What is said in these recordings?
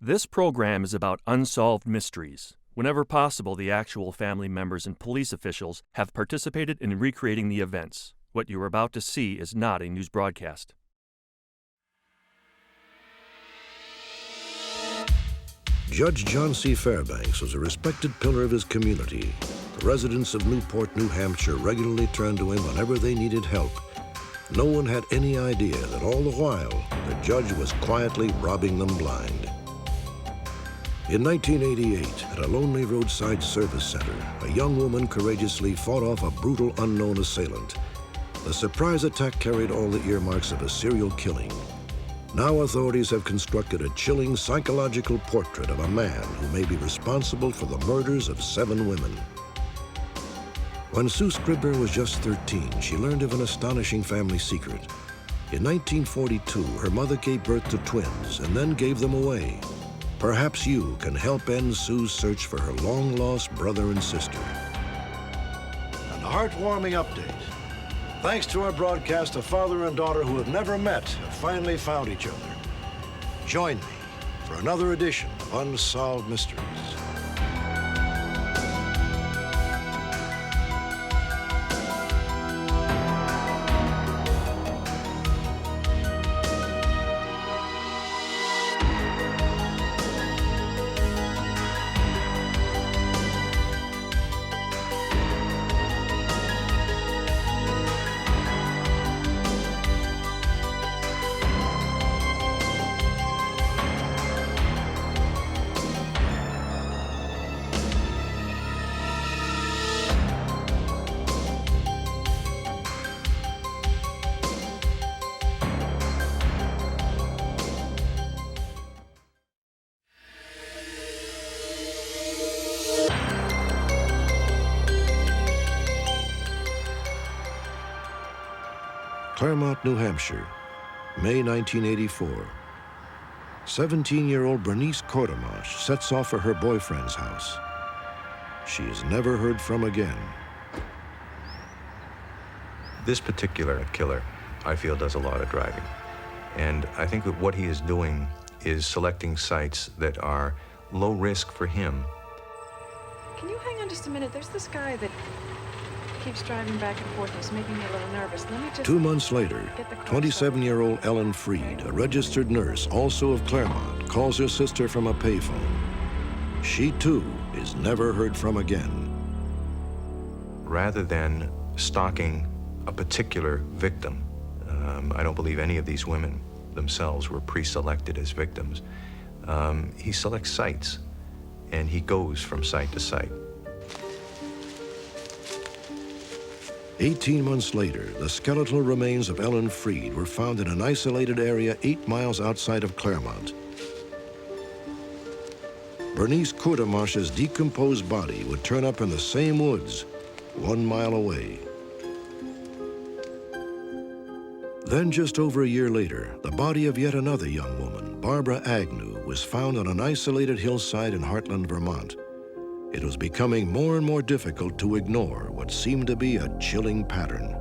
This program is about unsolved mysteries. Whenever possible, the actual family members and police officials have participated in recreating the events. What you are about to see is not a news broadcast. Judge John C. Fairbanks was a respected pillar of his community. The residents of Newport, New Hampshire regularly turned to him whenever they needed help. No one had any idea that all the while, the judge was quietly robbing them blind. In 1988, at a lonely roadside service center, a young woman courageously fought off a brutal unknown assailant. The surprise attack carried all the earmarks of a serial killing. Now authorities have constructed a chilling psychological portrait of a man who may be responsible for the murders of 7 women. When Sue Scribner was just 13, she learned of an astonishing family secret. In 1942, her mother gave birth to twins and then gave them away. Perhaps you can help end Sue's search for her long-lost brother and sister. And a heartwarming update. Thanks to our broadcast, a father and daughter who have never met have finally found each other. Join me for another edition of Unsolved Mysteries. Claremont, New Hampshire, May 1984. 17-year-old Bernice Courtemanche sets off for her boyfriend's house. She is never heard from again. This particular killer, I feel, does a lot of driving. And I think that what he is doing is selecting sites that are low risk for him. Can you hang on just a minute? There's this guy that keeps driving back and forth. He's making me a little nervous. Let me just... 2 months later, 27-year-old Ellen Freed, a registered nurse, also of Claremont, calls her sister from a payphone. She, too, is never heard from again. Rather than stalking a particular victim, I don't believe any of these women themselves were pre-selected as victims. He selects sites, and he goes from site to site. 18 months later, the skeletal remains of Ellen Freed were found in an isolated area 8 miles outside of Claremont. Bernice Courtemanche's decomposed body would turn up in the same woods 1 mile away. Then, just over a year later, the body of yet another young woman, Barbara Agnew, was found on an isolated hillside in Heartland, Vermont. It was becoming more and more difficult to ignore what seemed to be a chilling pattern.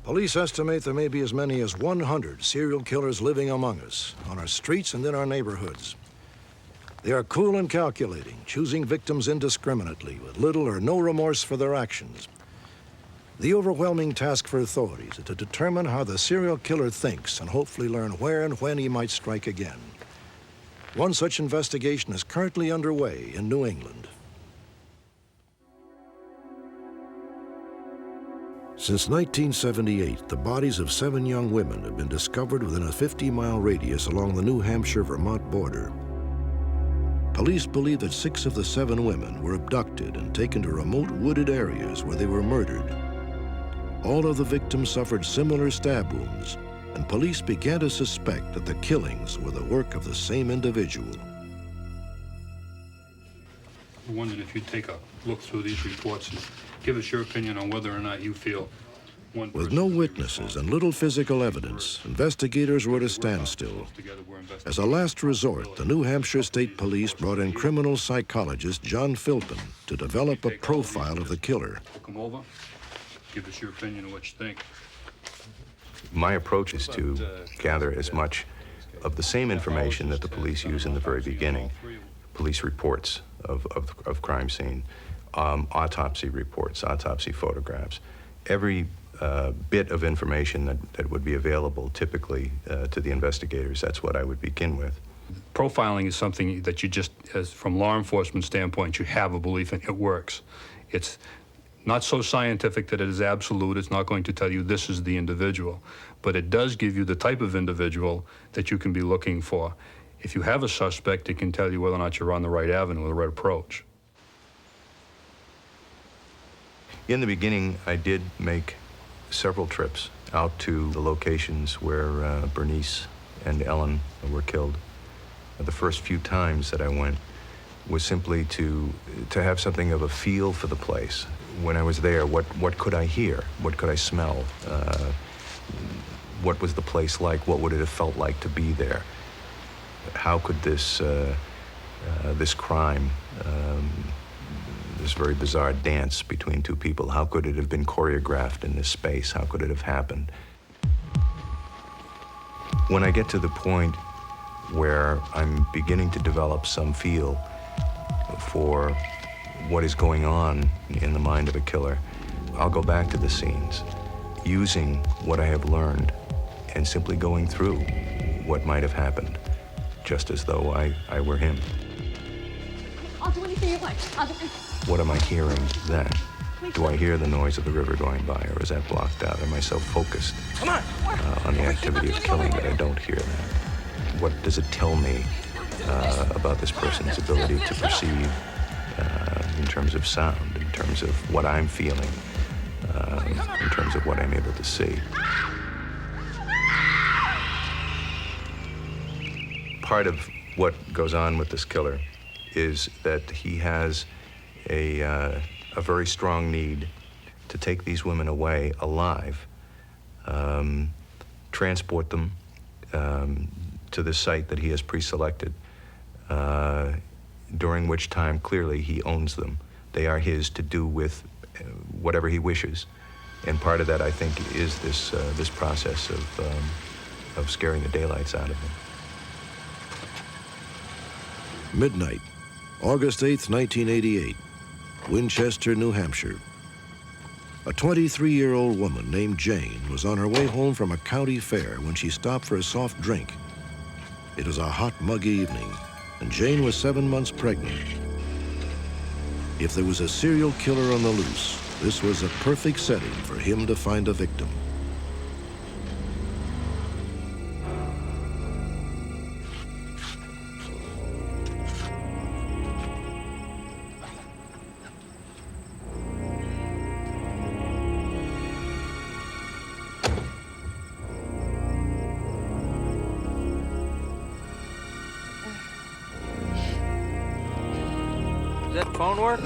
Police estimate there may be as many as 100 serial killers living among us, on our streets and in our neighborhoods. They are cool and calculating, choosing victims indiscriminately with little or no remorse for their actions. The overwhelming task for authorities is to determine how the serial killer thinks and hopefully learn where and when he might strike again. One such investigation is currently underway in New England. Since 1978, the bodies of 7 young women have been discovered within a 50-mile radius along the New Hampshire-Vermont border. Police believe that 6 of the 7 women were abducted and taken to remote wooded areas where they were murdered. All of the victims suffered similar stab wounds, and police began to suspect that the killings were the work of the same individual. I'm wondering if you'd take a look through these reports and give us your opinion on whether or not you feel one... With no witnesses and little physical evidence, investigators were at a standstill. As a last resort, the New Hampshire State Police brought in criminal psychologist John Philpin to develop a profile of the killer. Come over, give us your opinion on what you think. My approach is to gather as much of the same information that the police use in the very beginning. Police reports of crime scene, autopsy reports, autopsy photographs. Every bit of information that would be available typically to the investigators, that's what I would begin with. Profiling is something that you just, as from law enforcement standpoint, you have a belief in. It works. It's not so scientific that it is absolute. It's not going to tell you this is the individual, but it does give you the type of individual that you can be looking for. If you have a suspect, it can tell you whether or not you're on the right avenue, the right approach. In the beginning, I did make several trips out to the locations where Bernice and Ellen were killed. The first few times that I went was simply to have something of a feel for the place. When I was there, what could I hear? What could I smell? What was the place like? What would it have felt like to be there? How could this crime, this very bizarre dance between two people, how could it have been choreographed in this space? How could it have happened? When I get to the point where I'm beginning to develop some feel for what is going on in the mind of a killer, I'll go back to the scenes, using what I have learned and simply going through what might have happened, just as though I were him. I'll do anything you like. What am I hearing then? Do I hear the noise of the river going by, or is that blocked out? Am I so focused on the activity of killing that I don't hear that? What does it tell me about this person's ability to perceive in terms of sound, in terms of what I'm feeling, in terms of what I'm able to see? Part of what goes on with this killer is that he has a very strong need to take these women away alive, transport them to the site that he has pre-selected, during which time clearly he owns them. They are his to do with whatever he wishes. And part of that, I think, is this process of scaring the daylights out of him. Midnight, August 8th, 1988, Winchester, New Hampshire. A 23-year-old woman named Jane was on her way home from a county fair when she stopped for a soft drink. It was a hot, muggy evening, and Jane was 7 months pregnant. If there was a serial killer on the loose, this was a perfect setting for him to find a victim. Does that phone work?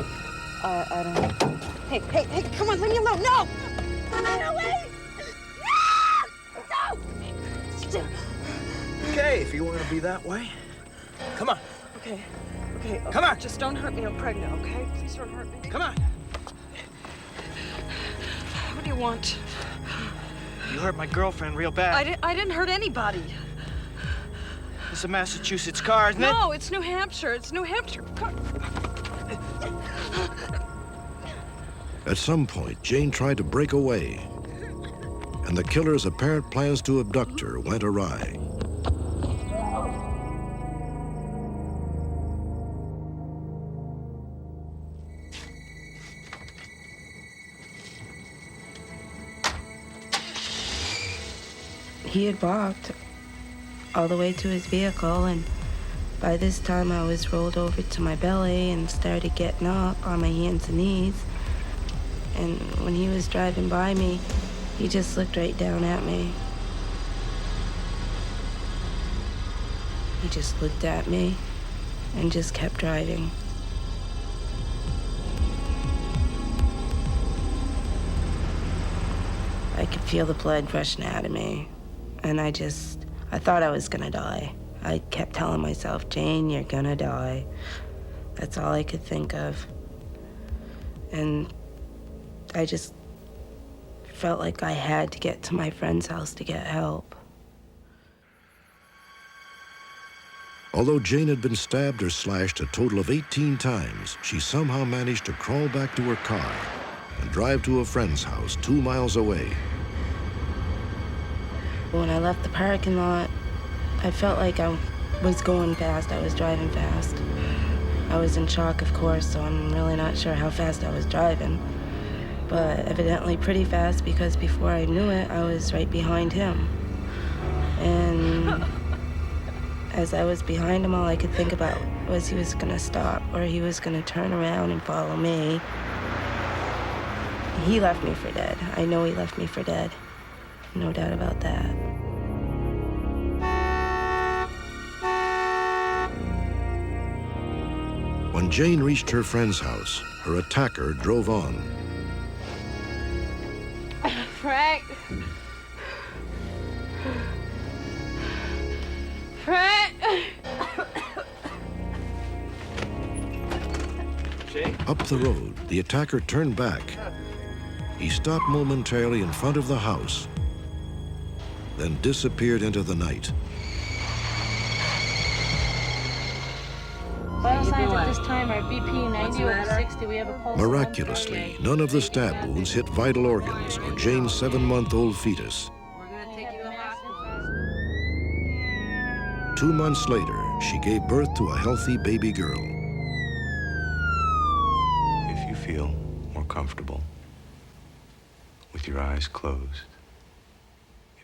I don't know. Hey, come on, leave me alone. No! No, wait! No! No! Okay, if you want to be that way. Come on. Okay. Come on. Just don't hurt me. I'm pregnant, okay? Please don't hurt me. Come on. What do you want? You hurt my girlfriend real bad. I didn't hurt anybody. It's a Massachusetts car, isn't it? No, it's New Hampshire. It's New Hampshire. At some point, Jane tried to break away, and the killer's apparent plans to abduct her went awry. He had walked all the way to his vehicle, and by this time I was rolled over to my belly and started getting up on my hands and knees. And when he was driving by me, he just looked right down at me. He just looked at me and just kept driving. I could feel the blood rushing out of me, and I thought I was gonna die. I kept telling myself, Jane, you're gonna die. That's all I could think of. And I just felt like I had to get to my friend's house to get help. Although Jane had been stabbed or slashed a total of 18 times, she somehow managed to crawl back to her car and drive to a friend's house 2 miles away. When I left the parking lot, I felt like I was going fast. I was driving fast. I was in shock, of course, so I'm really not sure how fast I was driving. But evidently pretty fast, because before I knew it, I was right behind him. And as I was behind him, all I could think about was he was gonna stop or he was gonna turn around and follow me. He left me for dead. I know he left me for dead. No doubt about that. When Jane reached her friend's house, her attacker drove on. Frank! Frank! Up the road, the attacker turned back. He stopped momentarily in front of the house, then disappeared into the night. Vital signs at this time are BP 90 over 60. We have a pulse. Miraculously, none of the stab wounds hit vital organs or Jane's 7-month-old fetus. 2 months later, she gave birth to a healthy baby girl. If you feel more comfortable with your eyes closed,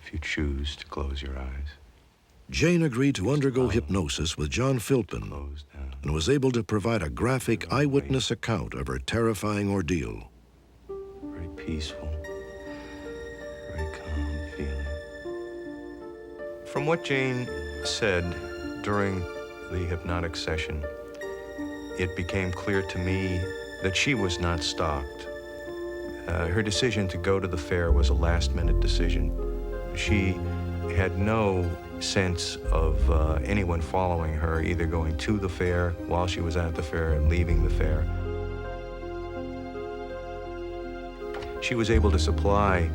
if you choose to close your eyes. Jane agreed to undergo hypnosis with John Philpin Close down. and was able to provide a graphic eyewitness account of her terrifying ordeal. Very peaceful, very calm feeling. From what Jane said during the hypnotic session, it became clear to me that she was not stalked. Her decision to go to the fair was a last-minute decision. She had no sense of anyone following her, either going to the fair while she was at the fair and leaving the fair. She was able to supply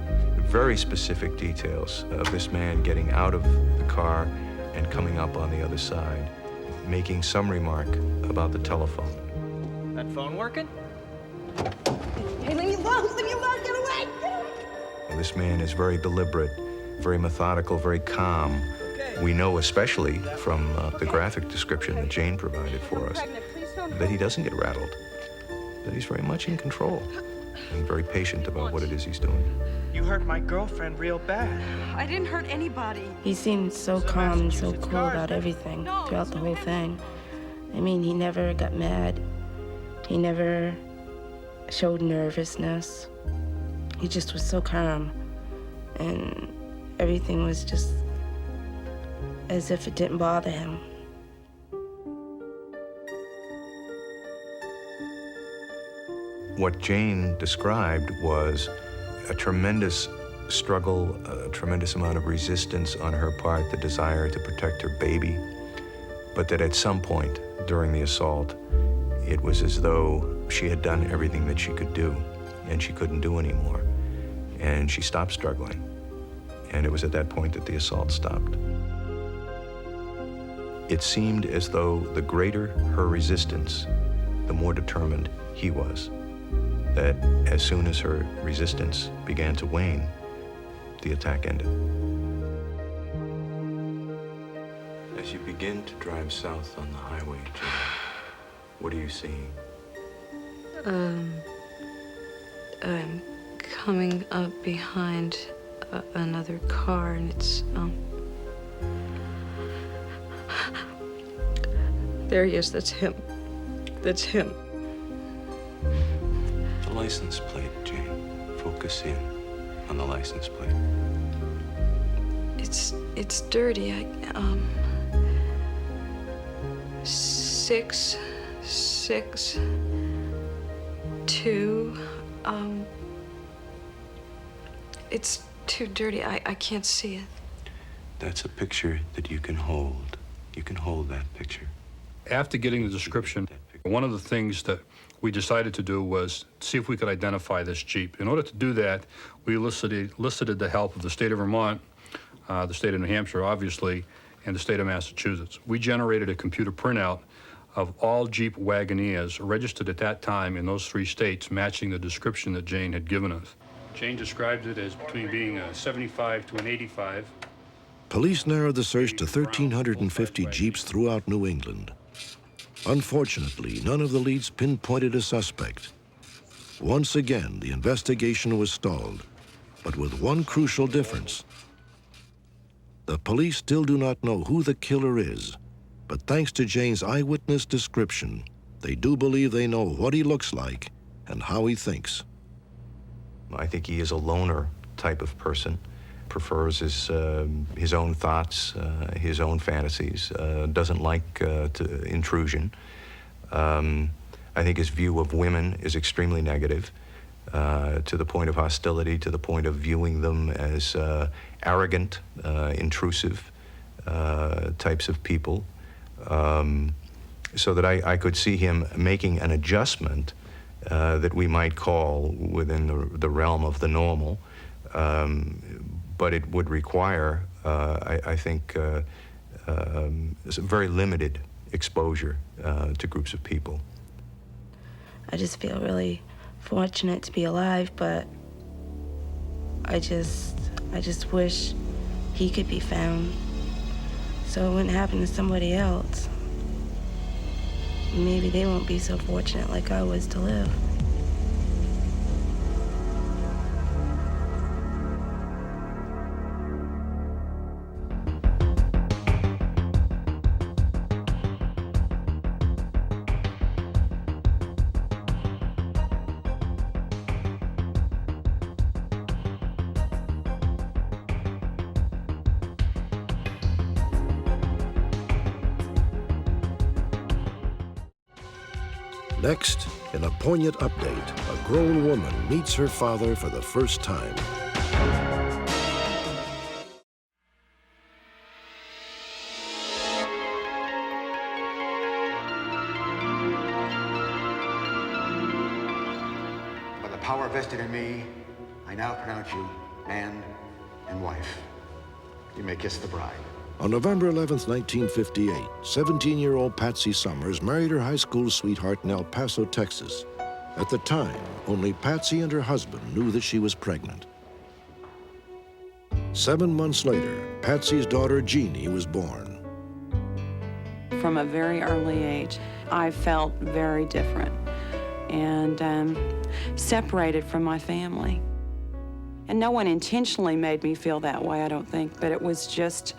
very specific details of this man getting out of the car and coming up on the other side, making some remark about the telephone. That phone working? Hey, leave me alone! Leave me alone! Get away! Get away! And this man is very deliberate, very methodical, very calm. We know, especially from the graphic description that Jane provided for us, that he doesn't get rattled, that he's very much in control and very patient about what it is he's doing. You hurt my girlfriend real bad. I didn't hurt anybody. He seemed so calm and so cool about everything throughout the whole thing. I mean, he never got mad. He never showed nervousness. He just was so calm. And everything was just as if it didn't bother him. What Jane described was a tremendous struggle, a tremendous amount of resistance on her part, the desire to protect her baby, but that at some point during the assault, it was as though she had done everything that she could do, and she couldn't do anymore. And she stopped struggling. And it was at that point that the assault stopped. It seemed as though the greater her resistance, the more determined he was. That as soon as her resistance began to wane, the attack ended. As you begin to drive south on the highway, Jane, what are you seeing? I'm coming up behind another car, and it's, there he is, that's him. That's him. The license plate, Jane. Focus in on the license plate. It's dirty. 662. It's too dirty. I can't see it. That's a picture that you can hold. You can hold that picture. After getting the description, one of the things that we decided to do was see if we could identify this Jeep. In order to do that, we elicited the help of the state of Vermont, the state of New Hampshire, obviously, and the state of Massachusetts. We generated a computer printout of all Jeep Wagoneers registered at that time in those 3 states, matching the description that Jane had given us. Jane described it as between being a 75 to an 85. Police narrowed the search to 1,350 Jeeps throughout New England. Unfortunately, none of the leads pinpointed a suspect. Once again, the investigation was stalled, but with one crucial difference. The police still do not know who the killer is, but thanks to Jane's eyewitness description, they do believe they know what he looks like and how he thinks. I think he is a loner type of person, prefers his own thoughts, his own fantasies, doesn't like intrusion. I think his view of women is extremely negative, to the point of hostility, to the point of viewing them as arrogant, intrusive types of people. So that I could see him making an adjustment that we might call within the realm of the normal, but it would require, I think, very limited exposure to groups of people. I just feel really fortunate to be alive, but I just wish he could be found so it wouldn't happen to somebody else. Maybe they won't be so fortunate like I was to live. Next, in a poignant update, a grown woman meets her father for the first time. By the power vested in me, I now pronounce you man and wife. You may kiss the bride. On November 11th, 1958, 17-year-old Patsy Summers married her high school sweetheart in El Paso, Texas. At the time, only Patsy and her husband knew that she was pregnant. 7 months later, Patsy's daughter, Jeannie, was born. From a very early age, I felt very different and separated from my family. And no one intentionally made me feel that way, I don't think, but it was just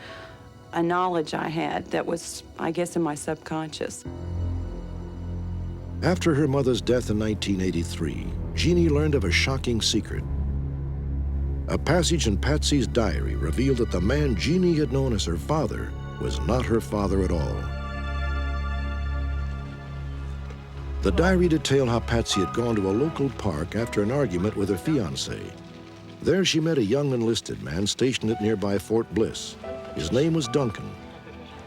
a knowledge I had that was, I guess, in my subconscious. After her mother's death in 1983, Jeannie learned of a shocking secret. A passage in Patsy's diary revealed that the man Jeannie had known as her father was not her father at all. The diary detailed how Patsy had gone to a local park after an argument with her fiancé. There she met a young enlisted man stationed at nearby Fort Bliss. His name was Duncan.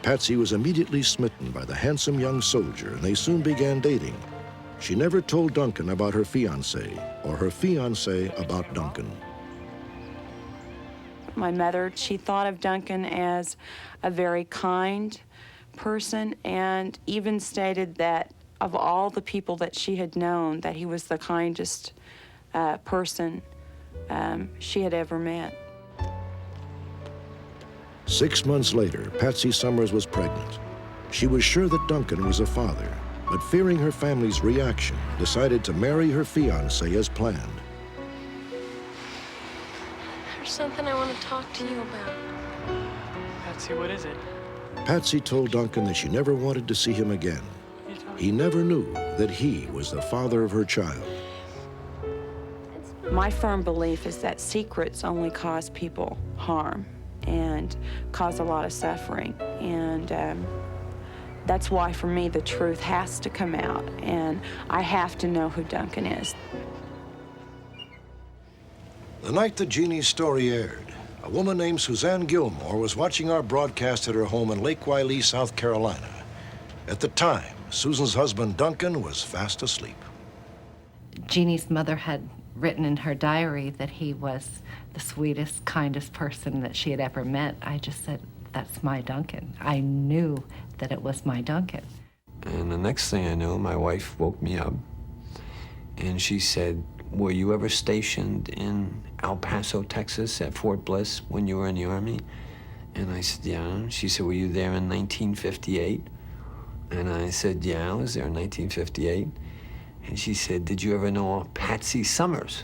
Patsy was immediately smitten by the handsome young soldier, and they soon began dating. She never told Duncan about her fiancé, or her fiancé about Duncan. My mother, she thought of Duncan as a very kind person, and even stated that of all the people that she had known, that he was the kindest person she had ever met. 6 months later, Patsy Summers was pregnant. She was sure that Duncan was a father, but fearing her family's reaction, decided to marry her fiancé as planned. There's something I want to talk to you about. Patsy, what is it? Patsy told Duncan that she never wanted to see him again. He never knew that he was the father of her child. My firm belief is that secrets only cause people harm and cause a lot of suffering. And that's why, for me, the truth has to come out, and I have to know who Duncan is. The night that Jeannie's story aired, a woman named Suzanne Gilmore was watching our broadcast at her home in Lake Wylie, South Carolina. At the time, Susan's husband, Duncan, was fast asleep. Jeannie's mother had written in her diary that he was the sweetest, kindest person that she had ever met. I just said, that's my Duncan. I knew that it was my Duncan. And the next thing I knew, my wife woke me up, and she said, were you ever stationed in El Paso, Texas, at Fort Bliss when you were in the Army? And I said, yeah. She said, were you there in 1958? And I said, yeah, I was there in 1958. And she said, did you ever know Patsy Summers?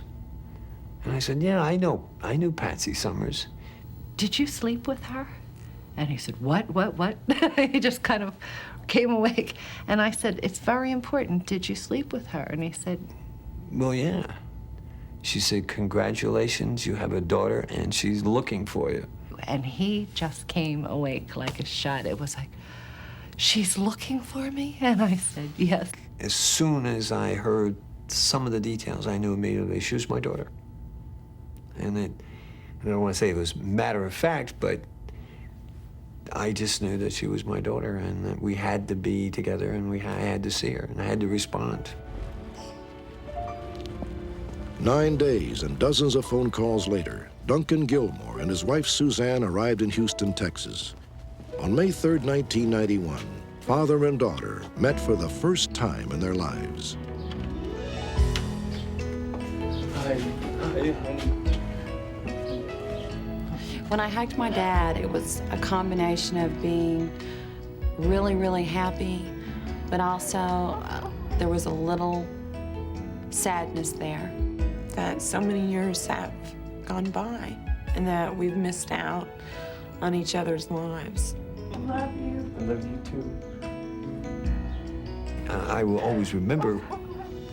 And I said, yeah, I knew Patsy Summers. Did you sleep with her? And he said, what? He just kind of came awake. And I said, it's very important. Did you sleep with her? And he said, well, yeah. She said, congratulations, you have a daughter, and she's looking for you. And he just came awake like a shot. It was like, she's looking for me? And I said, yes. As soon as I heard some of the details, I knew immediately she was my daughter. And I don't want to say it was matter of fact, but I just knew that she was my daughter and that we had to be together and I had to see her and I had to respond. 9 days and dozens of phone calls later, Duncan Gilmore and his wife Suzanne arrived in Houston, Texas. On May 3rd, 1991, father and daughter met for the first time in their lives. When I hugged my dad, it was a combination of being really, really happy, but also there was a little sadness there. That so many years have gone by and that we've missed out on each other's lives. I love you. I love you too. I will always remember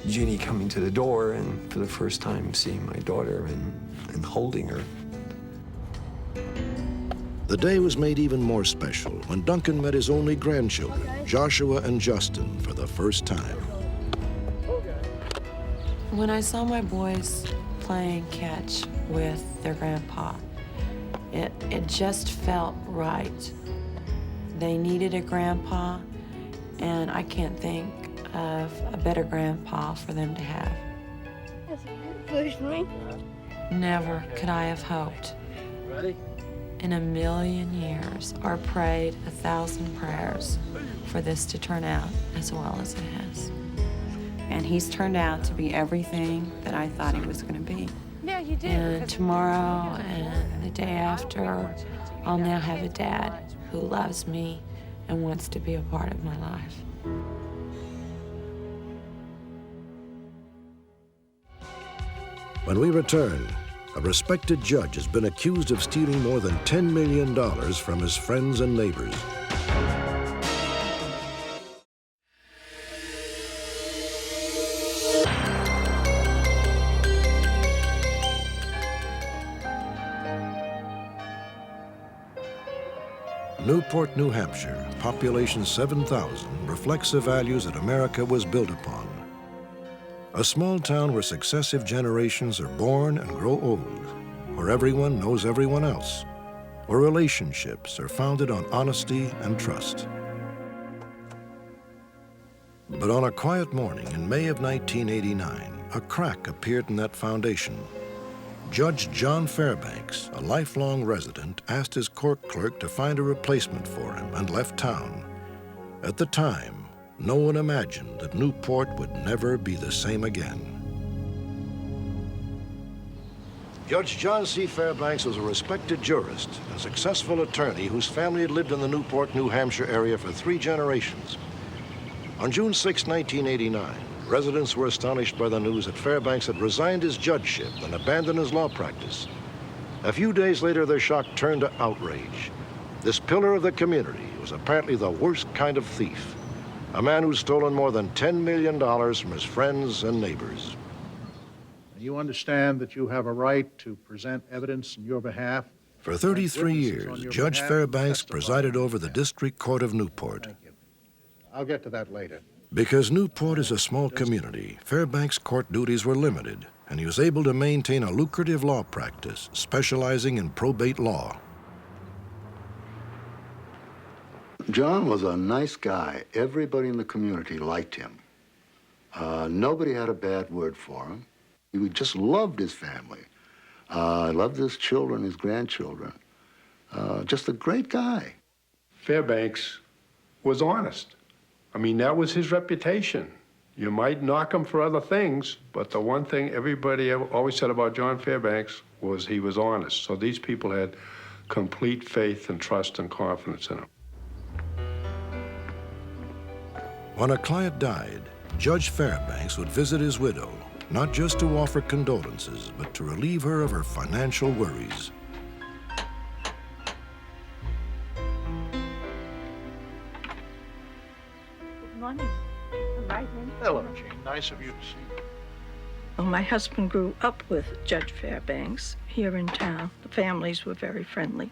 Jeannie coming to the door and for the first time seeing my daughter and holding her. The day was made even more special when Duncan met his only grandchildren, Joshua and Justin, for the first time. When I saw my boys playing catch with their grandpa, it just felt right. They needed a grandpa, and I can't think of a better grandpa for them to have. Push me. Never could I have hoped in a million years or prayed 1,000 prayers for this to turn out as well as it has. And he's turned out to be everything that I thought he was going to be. Yeah, you did. And tomorrow and the day after, I'll now have a dad who loves me and wants to be a part of my life. When we return, a respected judge has been accused of stealing more than $10 million from his friends and neighbors. Newport, New Hampshire, population 7,000, reflects the values that America was built upon. A small town where successive generations are born and grow old, where everyone knows everyone else, where relationships are founded on honesty and trust. But on a quiet morning in May of 1989, a crack appeared in that foundation. Judge John Fairbanks, a lifelong resident, asked his court clerk to find a replacement for him and left town. At the time, no one imagined that Newport would never be the same again. Judge John C. Fairbanks was a respected jurist and successful attorney whose family had lived in the Newport, New Hampshire area for 3 generations. On June 6, 1989, residents were astonished by the news that Fairbanks had resigned his judgeship and abandoned his law practice. A few days later, their shock turned to outrage. This pillar of the community was apparently the worst kind of thief, a man who'd stolen more than $10 million from his friends and neighbors. You understand that you have a right to present evidence in your behalf. For 33 years, Judge Fairbanks presided over the District Court of Newport. I'll get to that later. Because Newport is a small community, Fairbanks' court duties were limited, and he was able to maintain a lucrative law practice, specializing in probate law. John was a nice guy. Everybody in the community liked him. Nobody had a bad word for him. He just loved his family. Loved his children, his grandchildren. Just a great guy. Fairbanks was honest. I mean, that was his reputation. You might knock him for other things, but the one thing everybody always said about John Fairbanks was he was honest. So these people had complete faith and trust and confidence in him. When a client died, Judge Fairbanks would visit his widow, not just to offer condolences, but to relieve her of her financial worries. Good morning. Hello, Jean. Nice of you to see me. Well, my husband grew up with Judge Fairbanks here in town. The families were very friendly.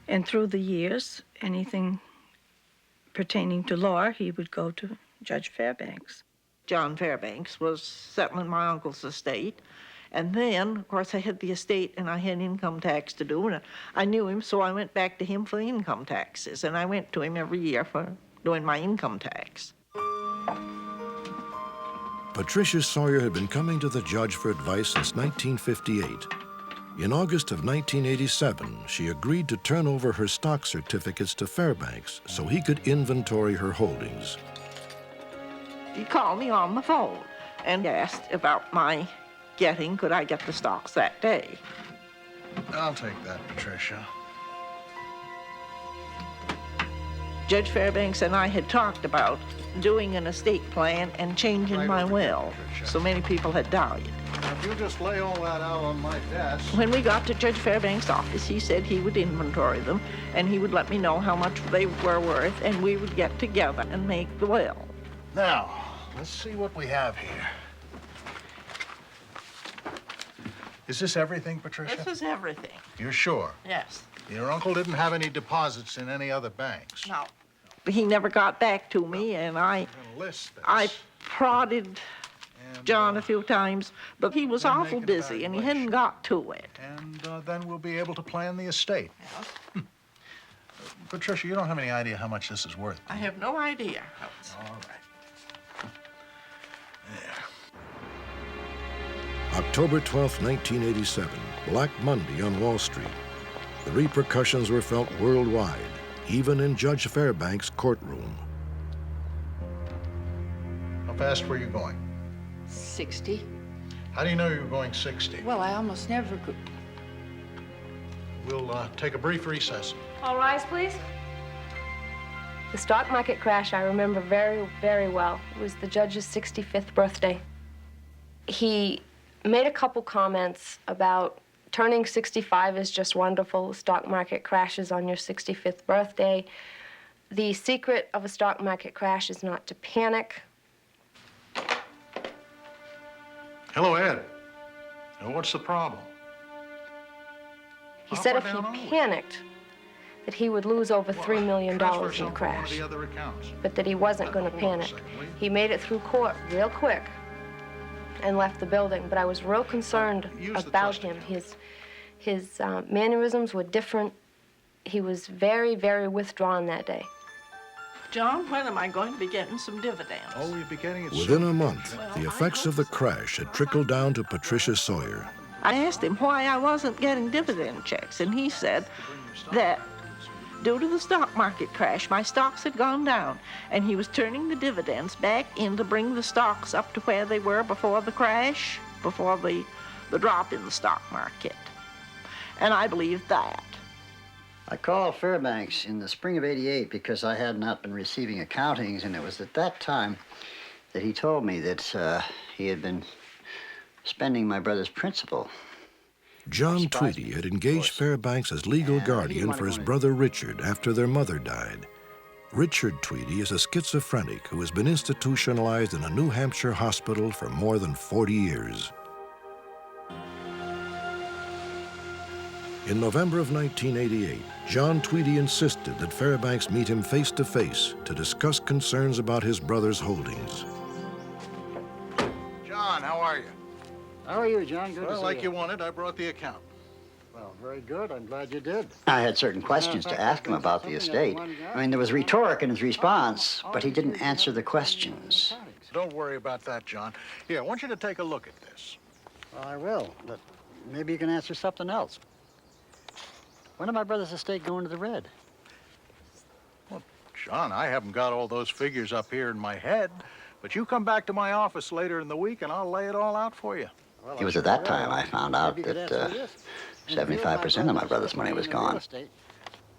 And through the years, anything pertaining to law, he would go to Judge Fairbanks. John Fairbanks was settling my uncle's estate. And then, of course, I had the estate and I had income tax to do. And I knew him, so I went back to him for the income taxes. And I went to him every year for doing my income tax. Patricia Sawyer had been coming to the judge for advice since 1958. In August of 1987, she agreed to turn over her stock certificates to Fairbanks so he could inventory her holdings. He called me on the phone and asked about my could I get the stocks that day? I'll take that, Patricia. Judge Fairbanks and I had talked about doing an estate plan and changing my will. So many people had died. If you just lay all that out on my desk. When we got to Judge Fairbanks' office, he said he would inventory them and he would let me know how much they were worth and we would get together and make the will. Now, let's see what we have here. Is this everything, Patricia? This is everything. You're sure? Yes. Your uncle didn't have any deposits in any other banks? No. But he never got back to me, and I prodded John a few times, but he was awful busy, and he hadn't got to it. And then we'll be able to plan the estate. Yes. Patricia, you don't have any idea how much this is worth. I have no idea. All right. There. October 12, 1987, Black Monday on Wall Street. The repercussions were felt worldwide, even in Judge Fairbanks' courtroom. How fast were you going? 60. How do you know you were going 60? Well, I almost never go. We'll take a brief recess. All rise, please. The stock market crash I remember very, very well. It was the judge's 65th birthday. He made a couple comments about turning 65 is just wonderful. The stock market crashes on your 65th birthday. The secret of a stock market crash is not to panic. Hello, Ed. Now, what's the problem? He said if he panicked, that he would lose over $3 million in the crash, but that he wasn't going to panic. He made it through court real quick and left the building, but I was real concerned about him. His mannerisms were different. He was very, very withdrawn that day. John, when am I going to be getting some dividends? Oh, we'll be getting it Within a month, the effects of the crash had trickled down to Patricia Sawyer. I asked him why I wasn't getting dividend checks, and he said that due to the stock market crash, my stocks had gone down, and he was turning the dividends back in to bring the stocks up to where they were before the crash, before the drop in the stock market. And I believed that. I called Fairbanks in the spring of '88 because I had not been receiving accountings, and it was at that time that he told me that he had been spending my brother's principal. John Tweedy had engaged Fairbanks as legal guardian for his brother Richard after their mother died. Richard Tweedy is a schizophrenic who has been institutionalized in a New Hampshire hospital for more than 40 years. In November of 1988, John Tweedy insisted that Fairbanks meet him face-to-face to discuss concerns about his brother's holdings. John, how are you? How are you, John? Good to see you. Well, like you wanted, I brought the account. Well, very good. I'm glad you did. I had certain questions to ask him about the estate. I mean, there was rhetoric in his response, but he didn't answer the questions. Don't worry about that, John. Here, I want you to take a look at this. Well, I will, but maybe you can answer something else. When did my brother's estate go into the red? Well, John, I haven't got all those figures up here in my head, but you come back to my office later in the week and I'll lay it all out for you. Well, it was at that time I found out that 75% of my brother's money was gone.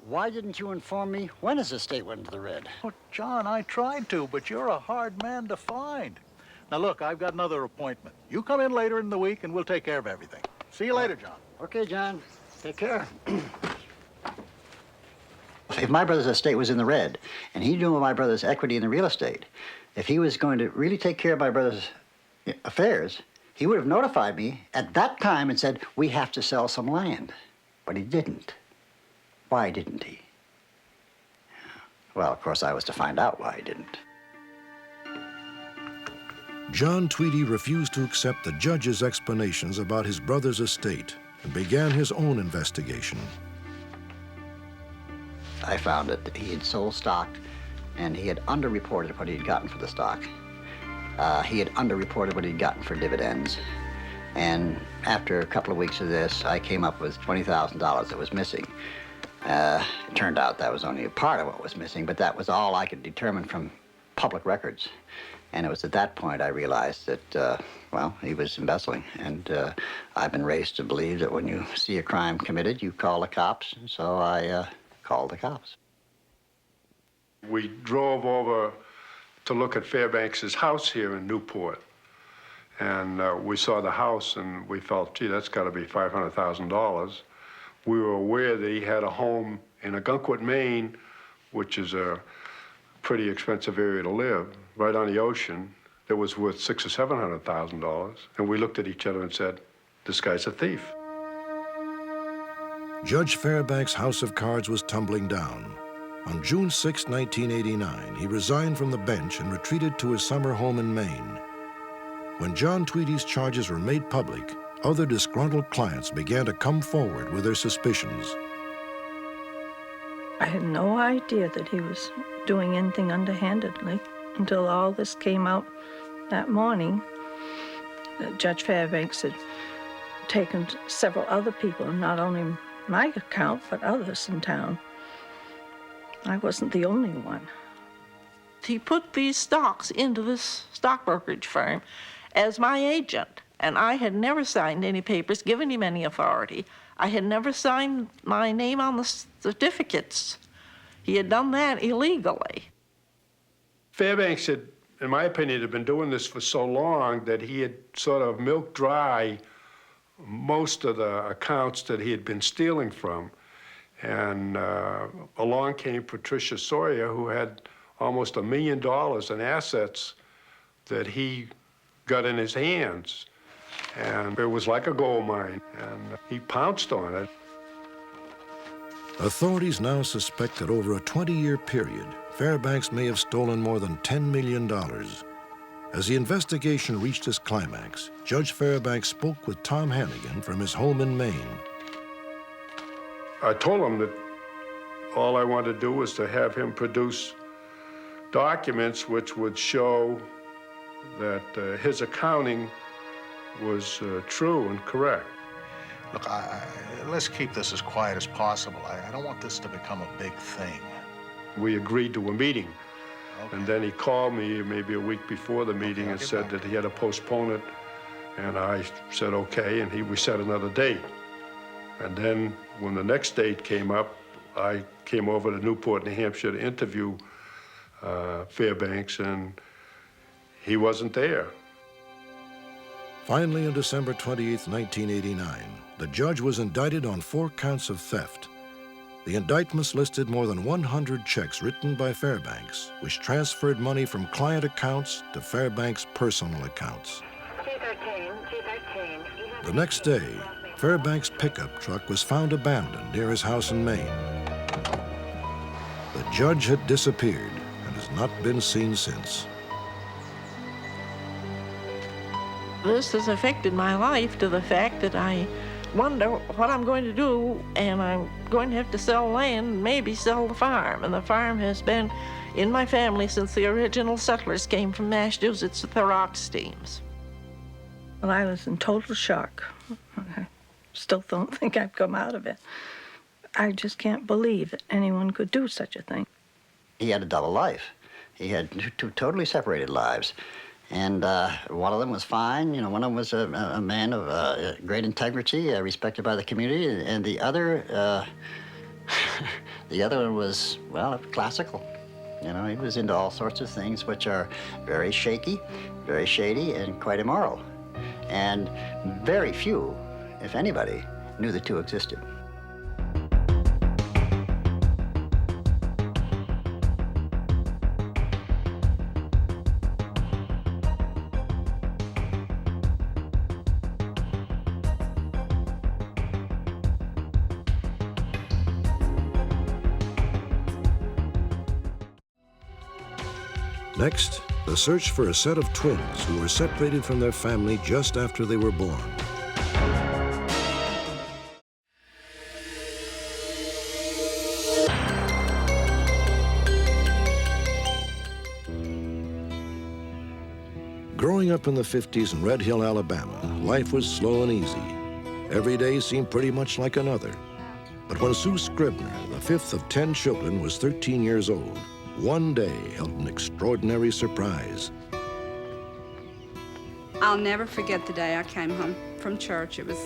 Why didn't you inform me when his estate went into the red? Oh, John, I tried to, but you're a hard man to find. Now, look, I've got another appointment. You come in later in the week and we'll take care of everything. See you later, John. Okay, John. Take care. If my brother's estate was in the red, and he knew my brother's equity in the real estate, if he was going to really take care of my brother's affairs, he would have notified me at that time and said, we have to sell some land. But he didn't. Why didn't he? Well, of course, I was to find out why he didn't. John Tweedy refused to accept the judge's explanations about his brother's estate and began his own investigation. I found that he had sold stock, and he had underreported what he had gotten for the stock. He had underreported what he'd gotten for dividends. And after a couple of weeks of this, I came up with $20,000 that was missing. It turned out that was only a part of what was missing, but that was all I could determine from public records. And it was at that point I realized that, well, he was embezzling. And I've been raised to believe that when you see a crime committed, you call the cops. And so I called the cops. We drove over to look at Fairbanks's house here in Newport. And we saw the house and we felt, gee, that's got to be $500,000. We were aware that he had a home in Agunquit, Maine, which is a pretty expensive area to live, right on the ocean, that was worth $600,000 or $700,000. And we looked at each other and said, this guy's a thief. Judge Fairbanks' house of cards was tumbling down. On June 6, 1989, he resigned from the bench and retreated to his summer home in Maine. When John Tweedy's charges were made public, other disgruntled clients began to come forward with their suspicions. I had no idea that he was doing anything underhandedly until all this came out that morning. Judge Fairbanks had taken several other people, not only my account, but others in town. I wasn't the only one. He put these stocks into this stock brokerage firm as my agent, and I had never signed any papers giving him any authority. I had never signed my name on the certificates. He had done that illegally. Fairbanks had, in my opinion, had been doing this for so long that he had sort of milked dry most of the accounts that he had been stealing from. And along came Patricia Sawyer, who had almost $1 million in assets that he got in his hands. And it was like a gold mine, and he pounced on it. Authorities now suspect that over a 20-year period, Fairbanks may have stolen more than $10 million. As the investigation reached its climax, Judge Fairbanks spoke with Tom Hannigan from his home in Maine. I told him that all I wanted to do was to have him produce documents which would show that his accounting was true and correct. Look, let's keep this as quiet as possible. I don't want this to become a big thing. We agreed to a meeting. Okay. And then he called me maybe a week before the meeting and said that he had to postpone it. And I said, okay, and we set another date. And then when the next date came up, I came over to Newport, New Hampshire to interview Fairbanks, and he wasn't there. Finally, on December 28, 1989, the judge was indicted on 4 counts of theft. The indictments listed more than 100 checks written by Fairbanks, which transferred money from client accounts to Fairbanks' personal accounts. The next day, Fairbanks' pickup truck was found abandoned near his house in Maine. The judge had disappeared and has not been seen since. This has affected my life to the fact that I wonder what I'm going to do, and I'm going to have to sell land and maybe sell the farm. And the farm has been in my family since the original settlers came from Massachusetts with the rock steams. Well, I was in total shock. I still don't think I've come out of it. I just can't believe that anyone could do such a thing. He had a double life. He had two totally separated lives. And one of them was fine. You know, one of them was a man of great integrity, respected by the community, and the other, the other one was, well, classical. You know, he was into all sorts of things which are very shaky, very shady, and quite immoral. And very few, if anybody, knew the two existed. Next, the search for a set of twins who were separated from their family just after they were born. Growing up in the 50s in Red Hill, Alabama, life was slow and easy. Every day seemed pretty much like another. But when Sue Scribner, the fifth of 10 children, was 13 years old, one day held an extraordinary surprise. I'll never forget the day I came home from church. It was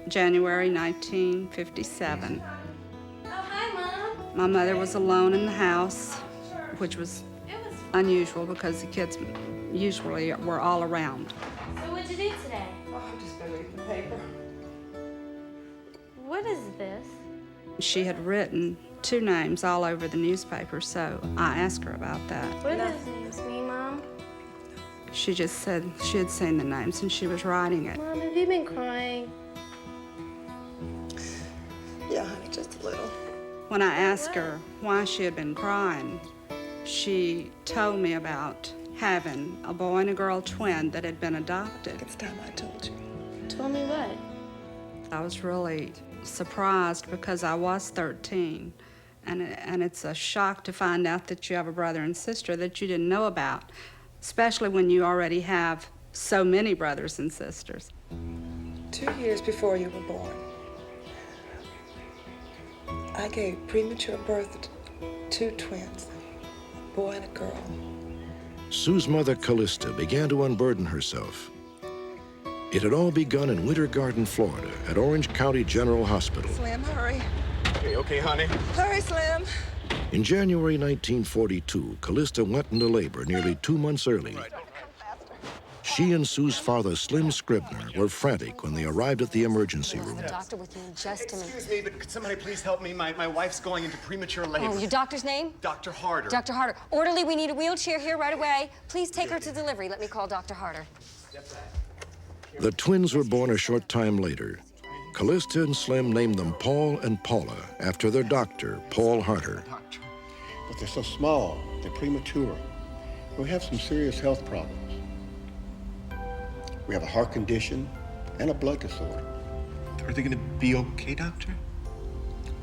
January 1957. Oh, hi, Mom. My mother was alone in the house, which was unusual because the kids usually were all around. So what'd you do today? Oh, I've just been reading the paper. What is this? She had written 2 names all over the newspaper, so I asked her about that. What do those names mean, Mom? She just said she had seen the names and she was writing it. Mom, have you been crying? Yeah, honey, just a little. When I asked her why she had been crying, she told me about having a boy and a girl twin that had been adopted. It's time I told you. Told me what? I was really surprised because I was 13, and it's a shock to find out that you have a brother and sister that you didn't know about, especially when you already have so many brothers and sisters. 2 years before you were born, I gave premature birth to 2 twins, a boy and a girl. Sue's mother, Callista, began to unburden herself. It had all begun in Winter Garden, Florida, at Orange County General Hospital. Slim, hurry. Okay, honey. Hurry, Slim. In January 1942, Callista went into labor nearly 2 months early. She and Sue's father, Slim Scribner, were frantic when they arrived at the emergency room. The doctor with you in just a minute. Excuse me, but could somebody please help me? My wife's going into premature labor. Oh, your doctor's name? Dr. Harder. Dr. Harder. Orderly, we need a wheelchair here right away. Please take her to delivery. Let me call Dr. Harder. The twins were born a short time later. Callista and Slim named them Paul and Paula after their doctor, Paul Harder. But they're so small, they're premature. We have some serious health problems. We have a heart condition and a blood disorder. Are they going to be okay, Doctor?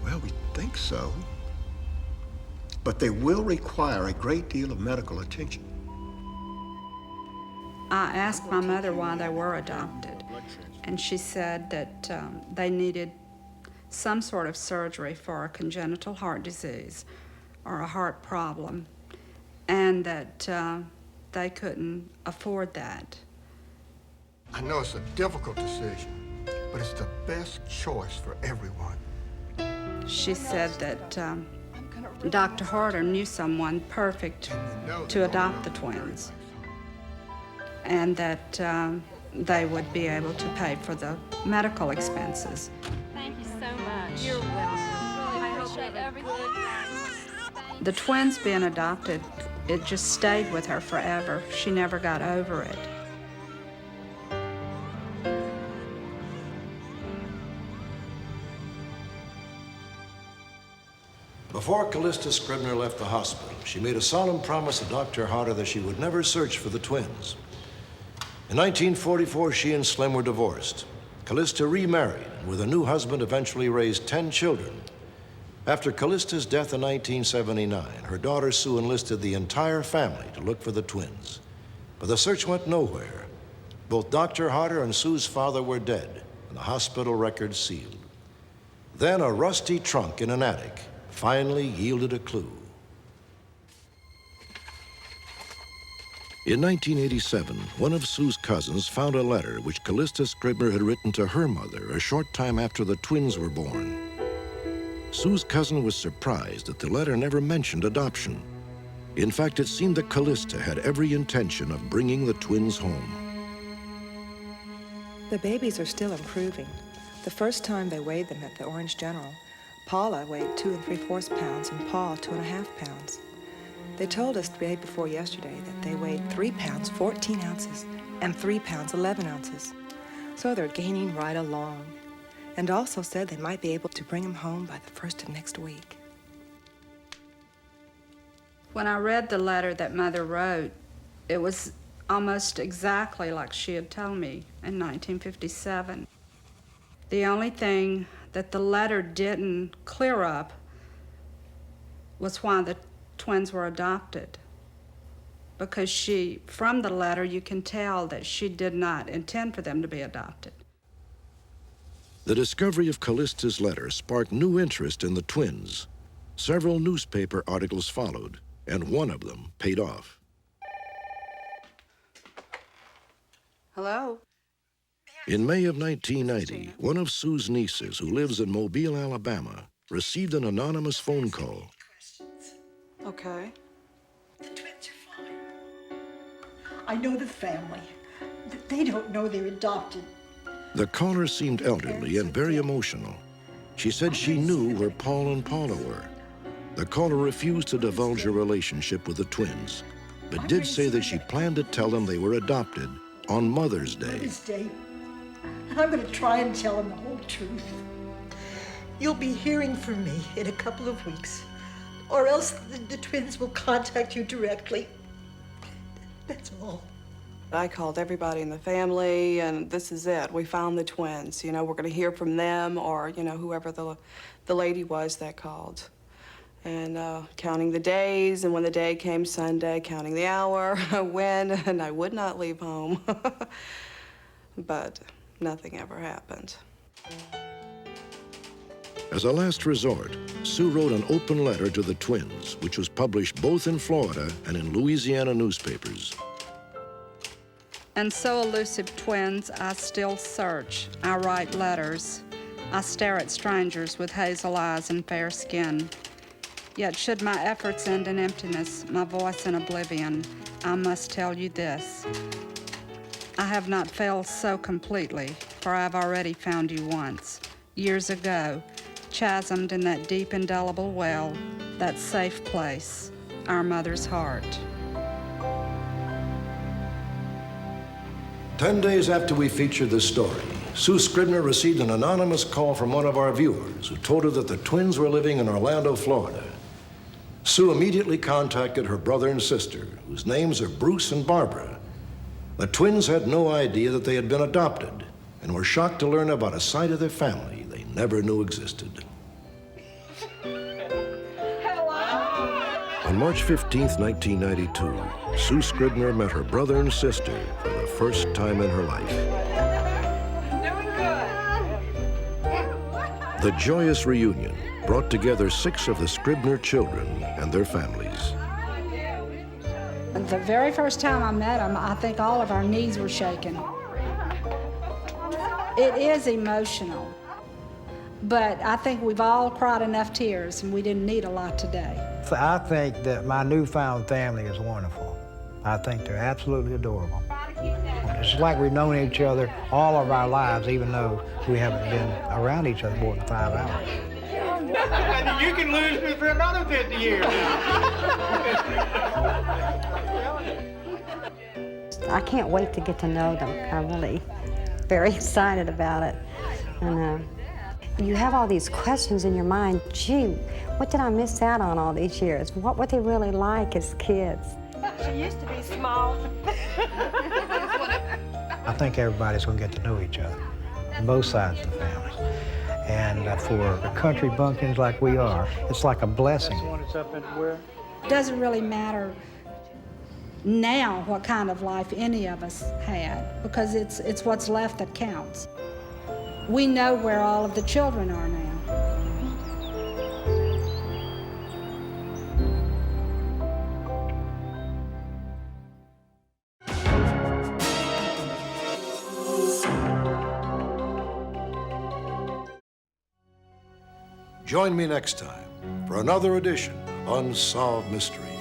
Well, we think so. But they will require a great deal of medical attention. I asked my mother why they were adopted, and she said that they needed some sort of surgery for a congenital heart disease or a heart problem, and that they couldn't afford that. I know it's a difficult decision, but it's the best choice for everyone. She said that Dr. Harder knew someone perfect to adopt the twins, and that they would be able to pay for the medical expenses. Thank you so much. You're welcome. I appreciate everything. The twins being adopted, it just stayed with her forever. She never got over it. Before Callista Scribner left the hospital, she made a solemn promise to Dr. Harder that she would never search for the twins. In 1944, she and Slim were divorced. Callista remarried, and with a new husband eventually raised 10 children. After Callista's death in 1979, her daughter Sue enlisted the entire family to look for the twins. But the search went nowhere. Both Dr. Harder and Sue's father were dead, and the hospital records sealed. Then a rusty trunk in an attic finally yielded a clue. In 1987, one of Sue's cousins found a letter which Callista Scribner had written to her mother a short time after the twins were born. Sue's cousin was surprised that the letter never mentioned adoption. In fact, it seemed that Callista had every intention of bringing the twins home. The babies are still improving. The first time they weighed them at the Orange General, Paula weighed 2 3/4 pounds and Paul 2.5 pounds. They told us the day before yesterday that they weighed 3 pounds 14 ounces and 3 pounds 11 ounces. So they're gaining right along. And also said they might be able to bring them home by the 1st of next week. When I read the letter that Mother wrote, it was almost exactly like she had told me in 1957. The only thing that the letter didn't clear up was why the twins were adopted. Because from the letter, you can tell that she did not intend for them to be adopted. The discovery of Callista's letter sparked new interest in the twins. Several newspaper articles followed, and one of them paid off. Hello? In May of 1990, one of Sue's nieces, who lives in Mobile, Alabama, received an anonymous phone call. Okay. The twins are fine. I know the family. They don't know they're adopted. The caller seemed elderly and very emotional. She said she knew where Paul and Paula were. The caller refused to divulge her relationship with the twins, but did say that she planned to tell them they were adopted on Mother's Day. Mother's Day. And I'm going to try and tell them the whole truth. You'll be hearing from me in a couple of weeks, or else the twins will contact you directly. That's all. I called everybody in the family, and this is it. We found the twins. You know, we're going to hear from them or, you know, whoever the lady was that called. And counting the days, and when the day came Sunday, counting the hour, when, and I would not leave home. But nothing ever happened. As a last resort, Sue wrote an open letter to the twins, which was published both in Florida and in Louisiana newspapers. And so elusive twins, I still search. I write letters. I stare at strangers with hazel eyes and fair skin. Yet should my efforts end in emptiness, my voice in oblivion, I must tell you this. I have not failed so completely, for I have already found you once, years ago, chasmed in that deep, indelible well, that safe place, our mother's heart. 10 days after we featured this story, Sue Scribner received an anonymous call from one of our viewers who told her that the twins were living in Orlando, Florida. Sue immediately contacted her brother and sister, whose names are Bruce and Barbara. The twins had no idea that they had been adopted and were shocked to learn about a side of their family they never knew existed. On March 15th, 1992, Sue Scribner met her brother and sister for the first time in her life. The joyous reunion brought together 6 of the Scribner children and their families. The very first time I met him, I think all of our knees were shaking. It is emotional, but I think we've all cried enough tears, and we didn't need a lot today. I think that my newfound family is wonderful. I think they're absolutely adorable. It's like we've known each other all of our lives, even though we haven't been around each other more than 5 hours. You can lose me for another 50 years. I can't wait to get to know them. I'm really very excited about it. And you have all these questions in your mind. Gee, what did I miss out on all these years? What were they really like as kids? She used to be small. I think everybody's going to get to know each other. both sides of the family. And for country bumpkins like we are, it's like a blessing. It doesn't really matter now what kind of life any of us had, because it's what's left that counts. We know where all of the children are now. Join me next time for another edition of Unsolved Mysteries.